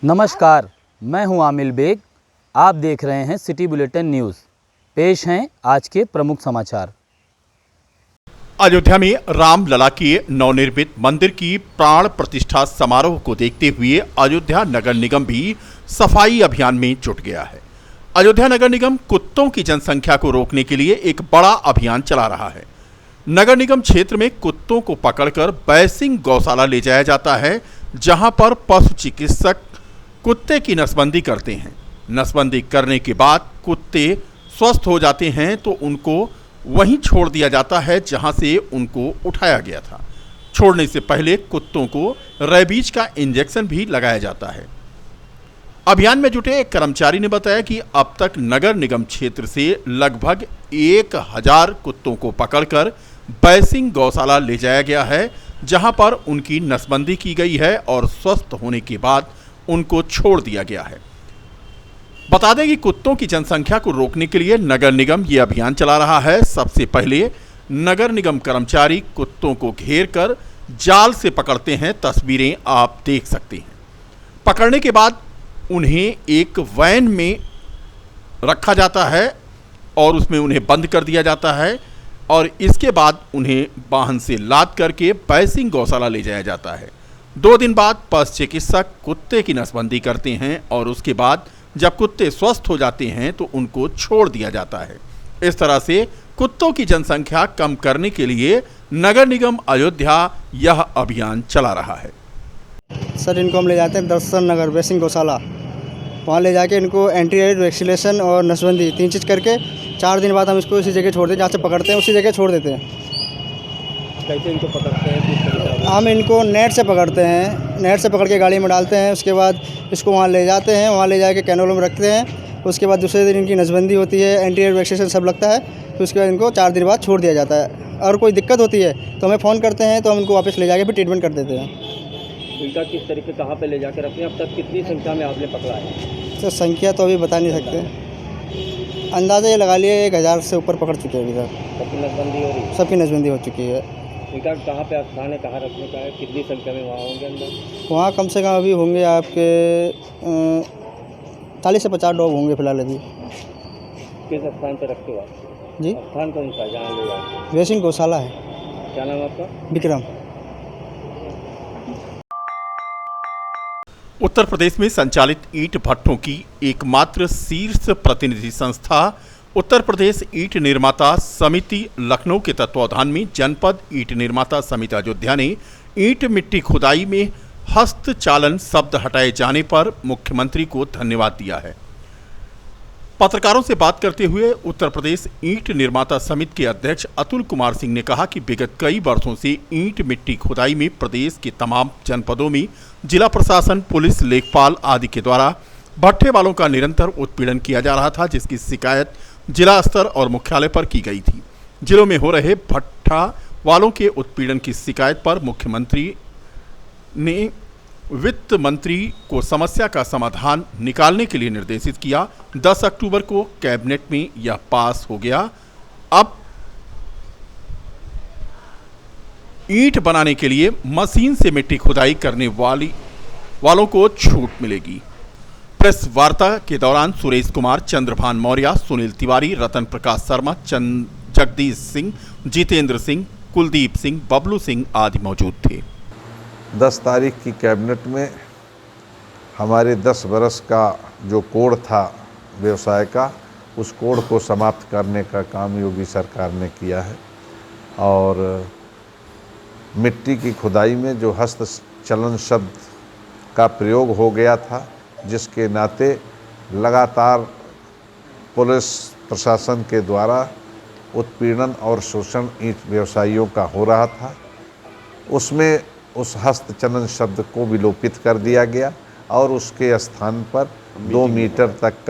नमस्कार, मैं हूं आमिल बेग। आप देख रहे हैं सिटी बुलेटिन न्यूज़। पेश हैं आज के प्रमुख समाचार। अयोध्या में रामलला के नवनिर्मित मंदिर की प्राण प्रतिष्ठा समारोह को देखते हुए अयोध्या नगर निगम भी सफाई अभियान में जुट गया है। अयोध्या नगर निगम कुत्तों की जनसंख्या को रोकने के लिए एक बड़ा अभियान चला रहा है। नगर निगम क्षेत्र में कुत्तों को पकड़कर बैसिंग गौशाला ले जाया जाता है, जहां पर पशु चिकित्सक कुत्ते की नसबंदी करते हैं। नसबंदी करने के बाद कुत्ते स्वस्थ हो जाते हैं तो उनको वहीं छोड़ दिया जाता है जहां से उनको उठाया गया था। छोड़ने से पहले कुत्तों को रेबीज का इंजेक्शन भी लगाया जाता है। अभियान में जुटे एक कर्मचारी ने बताया कि अब तक नगर निगम क्षेत्र से लगभग 1000 कुत्तों को पकड़कर बैसिंग गौशाला ले जाया गया है, जहां पर उनकी नसबंदी की गई है और स्वस्थ होने के बाद उनको छोड़ दिया गया है। बता दें कि कुत्तों की जनसंख्या को रोकने के लिए नगर निगम ये अभियान चला रहा है। सबसे पहले नगर निगम कर्मचारी कुत्तों को घेर कर जाल से पकड़ते हैं। तस्वीरें आप देख सकते हैं। पकड़ने के बाद उन्हें एक वैन में रखा जाता है और उसमें उन्हें बंद कर दिया जाता है और इसके बाद उन्हें वाहन से लाद करके बैसिंग गौशाला ले जाया जाता है। 2 दिन बाद पशु चिकित्सक कुत्ते की नसबंदी करते हैं और उसके बाद जब कुत्ते स्वस्थ हो जाते हैं तो उनको छोड़ दिया जाता है। इस तरह से कुत्तों की जनसंख्या कम करने के लिए नगर निगम अयोध्या यह अभियान चला रहा है। सर, इनको हम ले जाते हैं दर्शन नगर बैसिंग गौशाला। वहाँ ले जाके इनको एंटी रेबीज वैक्सीनेशन और नसबंदी 3 चीज़ करके 4 दिन बाद हम इसको उसी जगह छोड़ देते हैं जहाँ से पकड़ते हैं, उसी जगह छोड़ देते हैं। कैसे इनको पकड़ते हैं? हम इनको नेट से पकड़ते हैं, नेट से पकड़ के गाड़ी में डालते हैं। उसके बाद इसको वहाँ ले जाते हैं, वहाँ ले जाके कैनोल में रखते हैं। उसके बाद दूसरे दिन इनकी नसबंदी होती है, एंटी रेबीज वैक्सीनेशन सब लगता है। तो उसके बाद इनको 4 दिन बाद छोड़ दिया जाता है। और कोई दिक्कत होती है तो हमें फ़ोन करते हैं, तो हम इनको वापस ले जाके फिर ट्रीटमेंट कर देते हैं। इनका किस तरीके कहाँ पे ले जाकर रखते हैं? अब तक कितनी संख्या में आपने पकड़ा है? तो संख्या तो अभी बता नहीं सकते, अंदाज़ा ये लगा लिए 1000 से ऊपर पकड़ चुके हैं अभी तक। सबकी नसबंदी हो रही है? सबकी नसबंदी हो चुकी है। इनका कहाँ पे स्थान है, कहाँ रखने का है, कितनी संख्या में वहाँ होंगे अंदर? वहाँ कम से कम अभी होंगे आपके 40 से 50 डॉग होंगे फिलहाल अभी। किस स्थान पर रखते हो आप? जी, स्थान कौन सा जहाँ ले जाओ? बैसिंग गौशाला है। क्या नाम है आपका? विक्रम। उत्तर प्रदेश में संचालित ईंट भट्ठों की एकमात्र शीर्ष प्रतिनिधि संस्था उत्तर प्रदेश ईंट निर्माता समिति लखनऊ के तत्वावधान में जनपद ईंट निर्माता समिति अयोध्या ने ईंट मिट्टी खुदाई में हस्तचालन शब्द हटाए जाने पर मुख्यमंत्री को धन्यवाद दिया है। पत्रकारों से बात करते हुए उत्तर प्रदेश ईंट निर्माता समिति के अध्यक्ष अतुल कुमार सिंह ने कहा कि विगत कई वर्षों से ईंट मिट्टी खुदाई में प्रदेश के तमाम जनपदों में जिला प्रशासन, पुलिस, लेखपाल आदि के द्वारा भट्ठे वालों का निरंतर उत्पीड़न किया जा रहा था, जिसकी शिकायत जिला स्तर और मुख्यालय पर की गई थी। जिलों में हो रहे भट्ठा वालों के उत्पीड़न की शिकायत पर मुख्यमंत्री ने वित्त मंत्री को समस्या का समाधान निकालने के लिए निर्देशित किया। 10 अक्टूबर को कैबिनेट में यह पास हो गया। अब ईंट बनाने के लिए मशीन से मिट्टी खुदाई करने वालों को छूट मिलेगी। प्रेस वार्ता के दौरान सुरेश कुमार, चंद्रभान मौर्य, सुनील तिवारी, रतन प्रकाश शर्मा, जगदीश सिंह, जितेंद्र सिंह, कुलदीप सिंह, बबलू सिंह आदि मौजूद थे। 10 तारीख की कैबिनेट में हमारे 10 बरस का जो कोड था व्यवसाय का, उस कोड को समाप्त करने का काम योगी सरकार ने किया है और मिट्टी की खुदाई में जो हस्तचलन शब्द का प्रयोग हो गया था, जिसके नाते लगातार पुलिस प्रशासन के द्वारा उत्पीड़न और शोषण ईंट व्यवसायियों का हो रहा था, उसमें उस हस्तचलन शब्द को विलोपित कर दिया गया और उसके स्थान पर 2 मीटर तक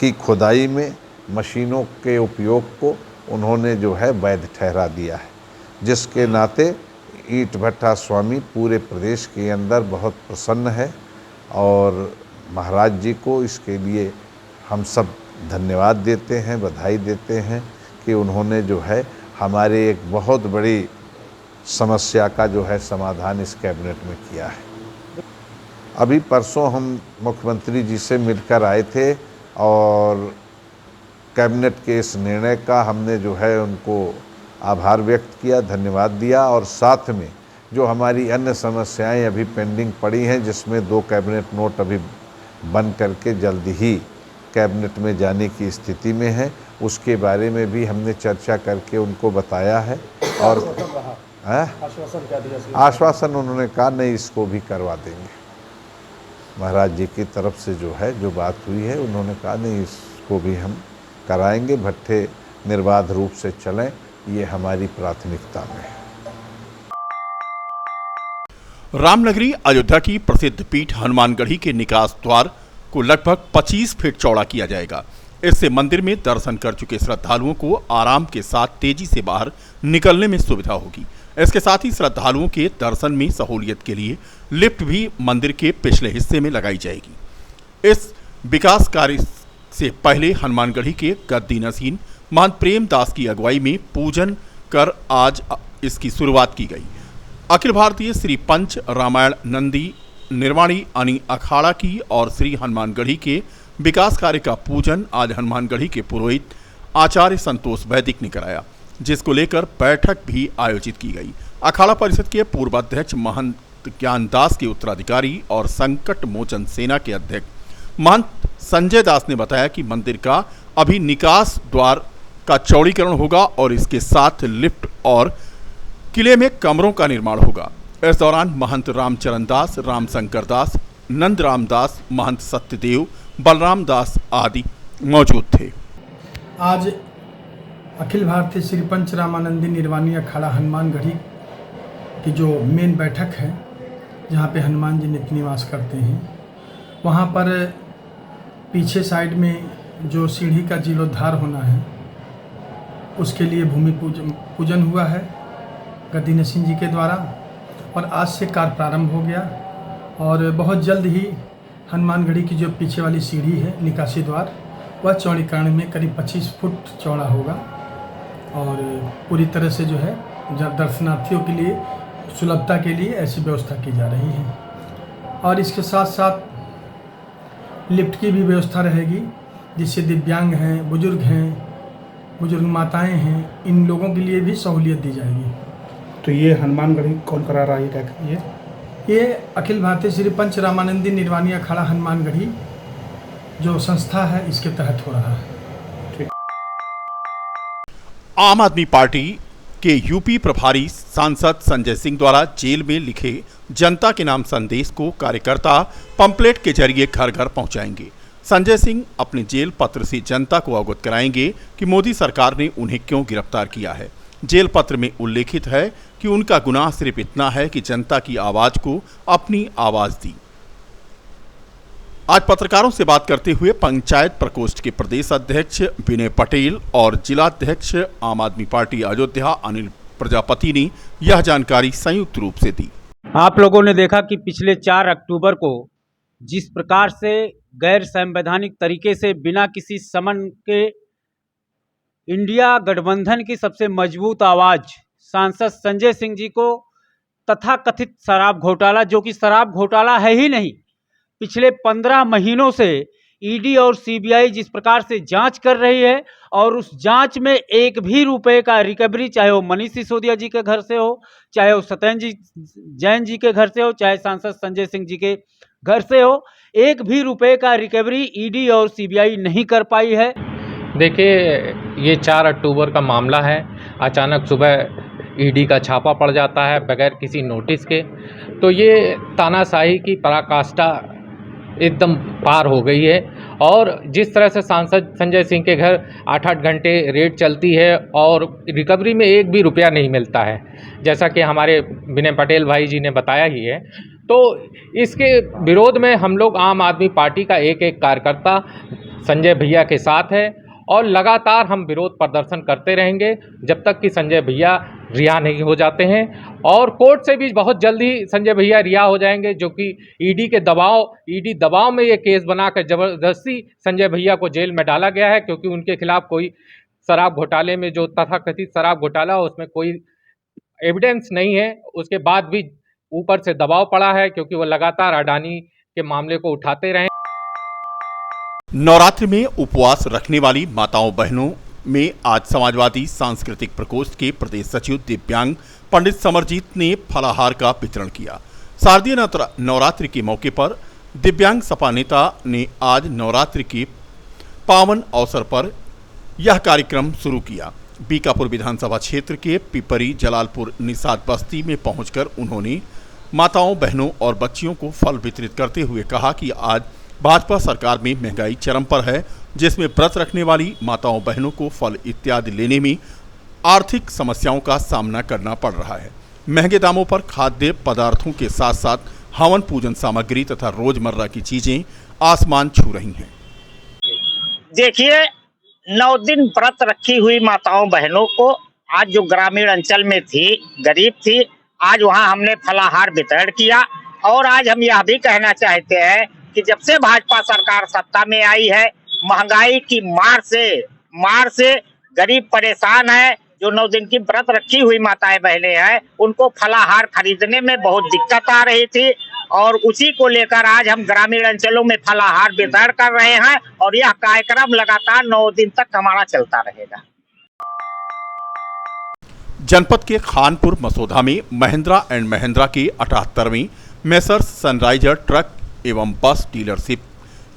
की खुदाई में मशीनों के उपयोग को उन्होंने जो है वैध ठहरा दिया है, जिसके नाते ईंट भट्ठा स्वामी पूरे प्रदेश के अंदर बहुत प्रसन्न है और महाराज जी को इसके लिए हम सब धन्यवाद देते हैं, बधाई देते हैं कि उन्होंने जो है हमारे एक बहुत बड़ी समस्या का जो है समाधान इस कैबिनेट में किया है। अभी परसों हम मुख्यमंत्री जी से मिलकर आए थे और कैबिनेट के इस निर्णय का हमने जो है उनको आभार व्यक्त किया, धन्यवाद दिया और साथ में जो हमारी अन्य समस्याएं अभी पेंडिंग पड़ी हैं, जिसमें 2 कैबिनेट नोट अभी बन करके जल्द ही कैबिनेट में जाने की स्थिति में है, उसके बारे में भी हमने चर्चा करके उनको बताया है। और आश्वासन उन्होंने कहा नहीं, इसको भी करवा देंगे। महाराज जी की तरफ से जो है जो बात हुई है, उन्होंने कहा नहीं, इसको भी हम कराएंगे, भट्ठे निर्बाध रूप से चलें, ये हमारी प्राथमिकता में है। रामनगरी अयोध्या की प्रसिद्ध पीठ हनुमानगढ़ी के निकास द्वार को लगभग 25 फीट चौड़ा किया जाएगा। इससे मंदिर में दर्शन कर चुके श्रद्धालुओं को आराम के साथ तेजी से बाहर निकलने में सुविधा होगी। इसके साथ ही श्रद्धालुओं के दर्शन में सहूलियत के लिए लिफ्ट भी मंदिर के पिछले हिस्से में लगाई जाएगी। इस विकास कार्य से पहले हनुमानगढ़ी के गद्दी नसीन महंत प्रेम दास की अगुवाई में पूजन कर आज इसकी शुरुआत की गई। अखिल भारतीय श्री पंच रामायण नंदी निर्वाणी अनी अखाड़ा की और श्री हनुमानगढ़ी के विकास कार्य का पूजन आज हनुमानगढ़ी के पुरोहित आचार्य संतोष वैदिक ने कराया, जिसको लेकर बैठक भी आयोजित की गई। अखाड़ा परिषद के पूर्व अध्यक्ष महंत ज्ञानदास के उत्तराधिकारी और संकट मोचन सेना के अध्यक्ष महंत संजय दास ने बताया कि मंदिर का अभी निकास द्वार का चौड़ीकरण होगा और इसके साथ लिफ्ट और किले में कमरों का निर्माण होगा। इस दौरान महंत रामचरण दास, रामशंकर दास, नंद राम दास, महंत सत्यदेव, बलराम दास आदि मौजूद थे। आज अखिल भारतीय श्री पंच रामानंदी निर्वाणी अखाड़ा हनुमानगढ़ी की जो मेन बैठक है, जहाँ पे हनुमान जी नित्य निवास करते हैं, वहाँ पर पीछे साइड में जो सीढ़ी का जीर्णोद्धार होना है, उसके लिए भूमि पूजन हुआ है गद्दी नसीन जी के द्वारा और आज से कार्य प्रारंभ हो गया और बहुत जल्द ही हनुमानगढ़ी की जो पीछे वाली सीढ़ी है निकासी द्वार, वह चौड़ीकरण में करीब 25 फुट चौड़ा होगा और पूरी तरह से जो है दर्शनार्थियों के लिए सुलभता के लिए ऐसी व्यवस्था की जा रही है। और इसके साथ साथ लिफ्ट की भी व्यवस्था रहेगी, जिससे दिव्यांग हैं, बुजुर्ग माताएं हैं, इन लोगों के लिए भी सहूलियत दी जाएगी। तो ये हनुमानगढ़ी कौन करा रहा है, क्या करिए? ये अखिल भारतीय श्री पंच रामानंदी निर्वाणी अखाड़ा हनुमानगढ़ी जो संस्था है, इसके तहत हो रहा है। आम आदमी पार्टी के यूपी प्रभारी सांसद संजय सिंह द्वारा जेल में लिखे जनता के नाम संदेश को कार्यकर्ता पंपलेट के जरिए घर घर पहुंचाएंगे। संजय सिंह अपने जेल पत्र से जनता को अवगत कराएंगे कि मोदी सरकार ने उन्हें क्यों गिरफ्तार किया है। जेल पत्र में उल्लेखित है कि उनका गुनाह सिर्फ इतना है कि जनता की आवाज को अपनी आवाज दी। आज पत्रकारों से बात करते हुए पंचायत प्रकोष्ठ के प्रदेश अध्यक्ष विनय पटेल और जिलाध्यक्ष आम आदमी पार्टी अयोध्या अनिल प्रजापति ने यह जानकारी संयुक्त रूप से दी। आप लोगों ने देखा कि पिछले 4 अक्टूबर को जिस प्रकार से गैर संवैधानिक तरीके से बिना किसी समन के इंडिया गठबंधन की सबसे मजबूत आवाज सांसद संजय सिंह जी को तथाकथित शराब घोटाला, जो कि शराब घोटाला है ही नहीं, पिछले 15 महीनों से ईडी और सीबीआई जिस प्रकार से जांच कर रही है और उस जांच में एक भी रुपए का रिकवरी, चाहे वो मनीष सिसोदिया जी के घर से हो, चाहे वो सत्येंद्र जैन जी के घर से हो, चाहे सांसद संजय सिंह जी के घर से हो, एक भी रुपए का रिकवरी ईडी और सीबीआई नहीं कर पाई है। देखिए, ये 4 अक्टूबर का मामला है। अचानक सुबह ईडी का छापा पड़ जाता है बगैर किसी नोटिस के, तो ये तानाशाही की पराकाष्ठा एकदम पार हो गई है। और जिस तरह से सांसद संजय सिंह के घर 8-8 घंटे रेड चलती है और रिकवरी में एक भी रुपया नहीं मिलता है, जैसा कि हमारे विनय पटेल भाई जी ने बताया ही है, तो इसके विरोध में हम लोग आम आदमी पार्टी का एक कार्यकर्ता संजय भैया के साथ है और लगातार हम विरोध प्रदर्शन करते रहेंगे जब तक कि संजय भैया रिहा नहीं हो जाते हैं। और कोर्ट से भी बहुत जल्दी संजय भैया रिहा हो जाएंगे, जो कि ईडी दबाव में ये केस बनाकर ज़बरदस्ती संजय भैया को जेल में डाला गया है, क्योंकि उनके खिलाफ कोई शराब घोटाले में जो तथाकथित शराब घोटाला उसमें कोई एविडेंस नहीं है। उसके बाद भी ऊपर से दबाव पड़ा है, क्योंकि वो लगातार अडानी के मामले को उठाते रहें। नवरात्रि में उपवास रखने वाली माताओं बहनों में आज समाजवादी सांस्कृतिक प्रकोष्ठ के प्रदेश सचिव दिव्यांग पंडित समरजीत ने फलाहार का वितरण किया। शारदीय नवरात्रि के मौके पर दिव्यांग सपा नेता ने आज नवरात्रि के पावन अवसर पर यह कार्यक्रम शुरू किया। बीकापुर विधानसभा क्षेत्र के पिपरी जलालपुर निषाद बस्ती में पहुंचकर उन्होंने माताओं बहनों और बच्चियों को फल वितरित करते हुए कहा कि आज भाजपा सरकार में महंगाई चरम पर है, जिसमें व्रत रखने वाली माताओं बहनों को फल इत्यादि लेने में आर्थिक समस्याओं का सामना करना पड़ रहा है। महंगे दामों पर खाद्य पदार्थों के साथ साथ हवन पूजन सामग्री तथा रोजमर्रा की चीजें आसमान छू रही हैं। देखिए, 9 दिन व्रत रखी हुई माताओं बहनों को आज जो ग्रामीण अंचल में थी, गरीब थी, आज वहां हमने फलाहार वितरण किया। और आज हम यह भी कहना चाहते हैं कि जब से भाजपा सरकार सत्ता में आई है, महंगाई की मार से गरीब परेशान है। जो 9 दिन की व्रत रखी हुई माताएं बहनें हैं, उनको फलाहार खरीदने में बहुत दिक्कत आ रही थी और उसी को लेकर आज हम ग्रामीण अंचलों में फलाहार वितरण कर रहे हैं और यह कार्यक्रम लगातार 9 दिन तक हमारा चलता रहेगा। जनपद के खानपुर मसौदा में महिंद्रा एंड महिंद्रा के 78वें मेसर्स सनराइजर ट्रक एवं बस डीलरशिप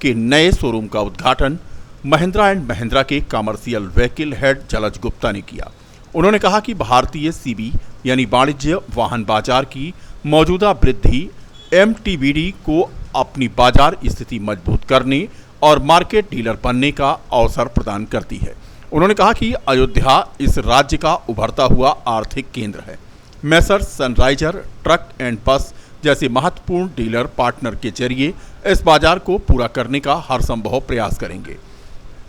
के नए शोरूम का उद्घाटन महिंद्रा एंड महिंद्रा के कमर्शियल व्हीकल हेड जलज गुप्ता ने किया। उन्होंने कहा कि भारतीय सीबी यानी वाणिज्य वाहन बाजार की मौजूदा वृद्धि एमटीबीडी को अपनी बाजार स्थिति मजबूत करने और मार्केट डीलर बनने का अवसर प्रदान करती है। उन्होंने कहा कि अयोध्या इस राज्य का उभरता हुआ आर्थिक केंद्र है। मेसर्स सनराइजर ट्रक एंड बस जैसे महत्वपूर्ण डीलर पार्टनर के जरिए इस बाजार को पूरा करने का हर संभव प्रयास करेंगे।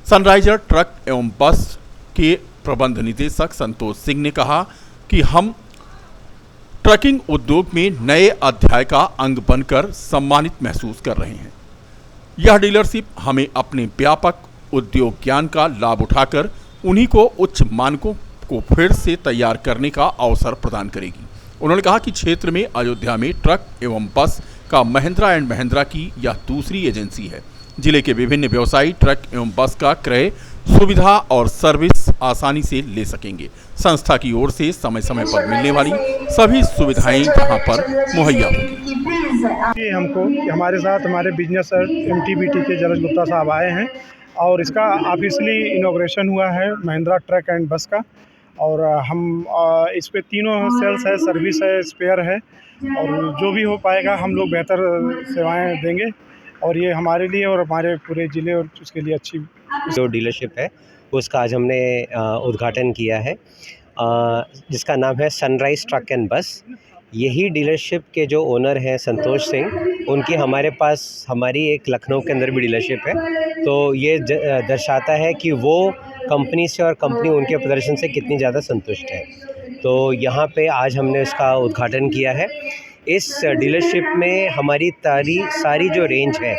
सनराइजर ट्रक एवं बस के प्रबंध निदेशक संतोष सिंह ने कहा कि हम ट्रकिंग उद्योग में नए अध्याय का अंग बनकर सम्मानित महसूस कर रहे हैं। यह डीलरशिप हमें अपने व्यापक उद्योग ज्ञान का लाभ उठाकर उन्हीं को उच्च मानकों को फिर से तैयार करने का अवसर प्रदान करेगी। उन्होंने कहा कि क्षेत्र में अयोध्या में ट्रक एवं बस का महिंद्रा एंड महिंद्रा की यह दूसरी एजेंसी है। जिले के विभिन्न व्यवसायी ट्रक एवं बस का क्रय सुविधा और सर्विस आसानी से ले सकेंगे। संस्था की ओर से समय समय पर मिलने वाली सभी सुविधाएं यहां पर मुहैया होंगी। हमको हमारे साथ हमारे बिजनेस एमटीबीटी के जलज गुप्ता साहब आए हैं और इसका ऑफिशियली इनॉग्रेशन हुआ है महिंद्रा ट्रक एंड बस का। और हम इस पे तीनों सेल्स है, सर्विस है, स्पेयर है और जो भी हो पाएगा हम लोग बेहतर सेवाएं देंगे और ये हमारे लिए और हमारे पूरे ज़िले और उसके लिए अच्छी जो डीलरशिप है उसका आज हमने उद्घाटन किया है, जिसका नाम है सनराइज ट्रक एंड बस। यही डीलरशिप के जो ओनर हैं संतोष सिंह, उनकी हमारे पास हमारी एक लखनऊ के अंदर भी डीलरशिप है। तो ये दर्शाता है कि वो कंपनी से और कंपनी उनके प्रदर्शन से कितनी ज़्यादा संतुष्ट है। तो यहाँ पे आज हमने इसका उद्घाटन किया है। इस डीलरशिप में हमारी सारी जो रेंज है,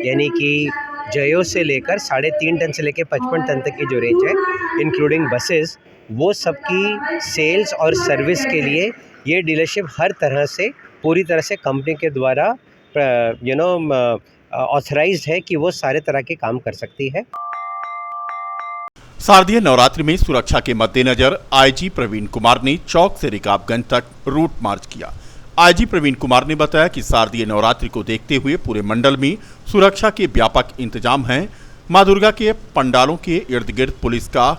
यानी कि जयो से लेकर 3.5 टन से लेकर 55 टन तक की जो रेंज है, इंक्लूडिंग बसेस, वो सबकी सेल्स और सर्विस के लिए ये डीलरशिप हर तरह से पूरी तरह से कंपनी के द्वारा ऑथराइज्ड है कि वो सारे तरह के काम कर सकती है। शारदीय नवरात्रि में सुरक्षा के मद्देनजर आईजी प्रवीण कुमार ने चौक से रिकाबगंज तक रूट मार्च किया। आईजी प्रवीण कुमार ने बताया कि शारदीय नवरात्रि को देखते हुए पूरे मंडल में सुरक्षा के व्यापक इंतजाम हैं। मां दुर्गा के पंडालों के इर्द गिर्द पुलिस का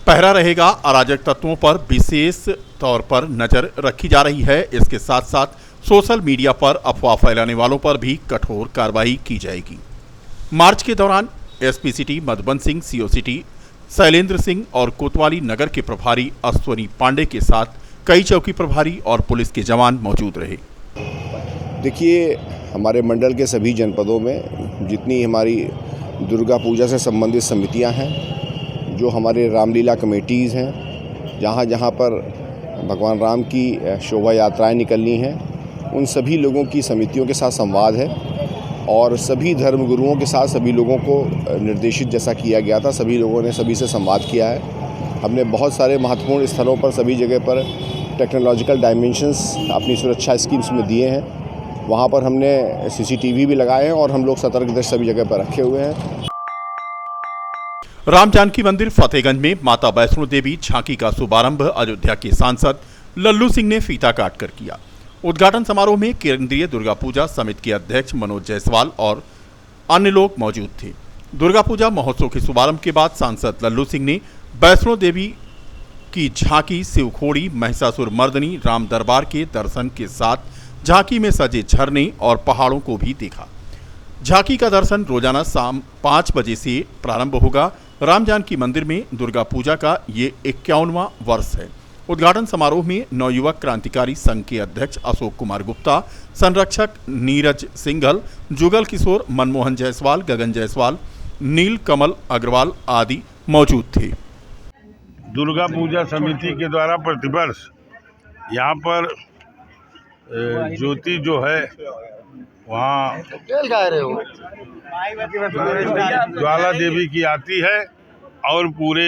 पहरा रहेगा। अराजक तत्वों पर विशेष तौर पर नजर रखी जा रही है। इसके साथ साथ सोशल मीडिया पर अफवाह फैलाने वालों पर भी कठोर कार्रवाई की जाएगी। मार्च के दौरान SP city Madhuban Singh, CO city Shailendra Singh और कोतवाली नगर के प्रभारी अश्वनी पांडे के साथ कई चौकी प्रभारी और पुलिस के जवान मौजूद रहे। देखिए, हमारे मंडल के सभी जनपदों में जितनी हमारी दुर्गा पूजा से संबंधित समितियां हैं, जो हमारे रामलीला कमेटीज़ हैं, जहां जहां पर भगवान राम की शोभा यात्राएं निकलनी हैं, उन सभी लोगों की समितियों के साथ संवाद है और सभी धर्मगुरुओं के साथ सभी लोगों को निर्देशित जैसा किया गया था, सभी लोगों ने सभी से संवाद किया है। हमने बहुत सारे महत्वपूर्ण स्थलों पर सभी जगह पर टेक्नोलॉजिकल डायमेंशंस अपनी सुरक्षा स्कीम्स में दिए हैं वहाँ पर हमने CCTV भी लगाए हैं और हम लोग सतर्क दृष्टि सभी जगह पर रखे हुए हैं। राम जानकी मंदिर फतेहगंज में माता वैष्णो देवी झांकी का शुभारंभ अयोध्या के सांसद लल्लू सिंह ने फीता काटकर किया। उद्घाटन समारोह में केंद्रीय दुर्गा पूजा समिति के अध्यक्ष मनोज जायसवाल और अन्य लोग मौजूद थे। दुर्गा पूजा महोत्सव के शुभारंभ के बाद सांसद लल्लू सिंह ने वैष्णो देवी की झांकी, शिवखोड़ी, महिषासुर मर्दनी, राम दरबार के दर्शन के साथ झांकी में सजे झरने और पहाड़ों को भी देखा। झांकी का दर्शन रोजाना शाम 5 बजे से प्रारंभ होगा। राम जानकी मंदिर में दुर्गा पूजा का ये 51वां वर्ष है। उद्घाटन समारोह में नवयुवक क्रांतिकारी संघ के अध्यक्ष अशोक कुमार गुप्ता, संरक्षक नीरज सिंघल, जुगल किशोर, मनमोहन जायसवाल, गगन जायसवाल, नील कमल अग्रवाल आदि मौजूद थे। दुर्गा पूजा समिति के द्वारा प्रतिवर्ष यहाँ पर ज्योति जो है वहाँ ज्वाला देवी की आती है और पूरे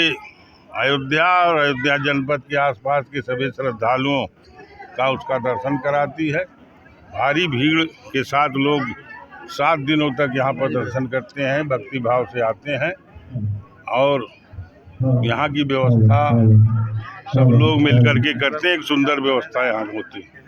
अयोध्या और अयोध्या जनपद के आसपास के सभी श्रद्धालुओं का उसका दर्शन कराती है। भारी भीड़ के साथ लोग 7 दिनों तक यहाँ पर दर्शन करते हैं, भक्ति भाव से आते हैं और यहाँ की व्यवस्था सब लोग मिलकर के करते हैं। एक सुंदर व्यवस्था यहाँ होती है।